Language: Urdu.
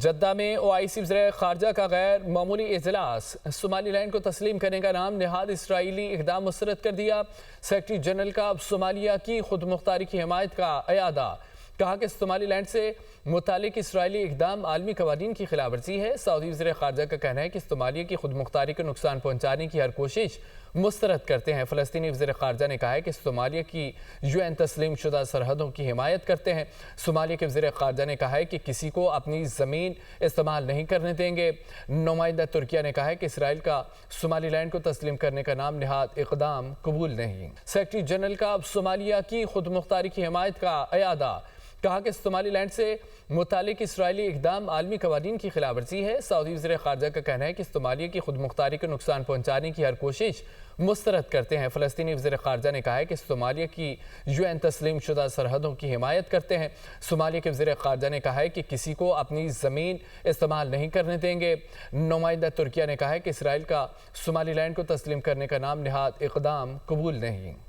جدہ میں OIC وزیر خارجہ کا غیر معمولی اجلاس، صومالی لینڈ کو تسلیم کرنے کا نام نہاد اسرائیلی اقدام مسترد کر دیا۔ سیکرٹری جنرل کا صومالیہ کی خود مختاری کی حمایت کا اعادہ، کہا کہ صومالی لینڈ سے متعلق اسرائیلی اقدام عالمی قوانین کی خلاف ورزی ہے۔ سعودی وزیر خارجہ کا کہنا ہے کہ صومالیہ کی خود مختاری کو نقصان پہنچانے کی ہر کوشش مسترد کرتے ہیں۔ فلسطینی وزیر خارجہ نے کہا ہے کہ صومالیہ کی UN تسلیم شدہ سرحدوں کی حمایت کرتے ہیں۔ صومالیہ کے وزیر خارجہ نے کہا ہے کہ کسی کو اپنی زمین استعمال نہیں کرنے دیں گے۔ نمائندہ ترکیہ نے کہا ہے کہ اسرائیل کا صومالی لینڈ کو تسلیم کرنے کا نام نہاد اقدام قبول نہیں۔ سیکرٹری جنرل کا صومالیہ کی خود مختاری کی حمایت کا اعادہ، کہا کہ صومالی لینڈ سے متعلق اسرائیلی اقدام عالمی قوانین کی خلاف ورزی ہے۔ سعودی وزیر خارجہ کا کہنا ہے کہ صومالیہ کی خود مختاری کو نقصان پہنچانے کی ہر کوشش مسترد کرتے ہیں۔ فلسطینی وزیر خارجہ نے کہا ہے کہ صومالیہ کی UN تسلیم شدہ سرحدوں کی حمایت کرتے ہیں۔ صومالیہ کے وزیر خارجہ نے کہا ہے کہ کسی کو اپنی زمین استعمال نہیں کرنے دیں گے۔ نمائندہ ترکیہ نے کہا ہے کہ اسرائیل کا صومالی لینڈ کو تسلیم کرنے کا نام نہاد اقدام قبول نہیں۔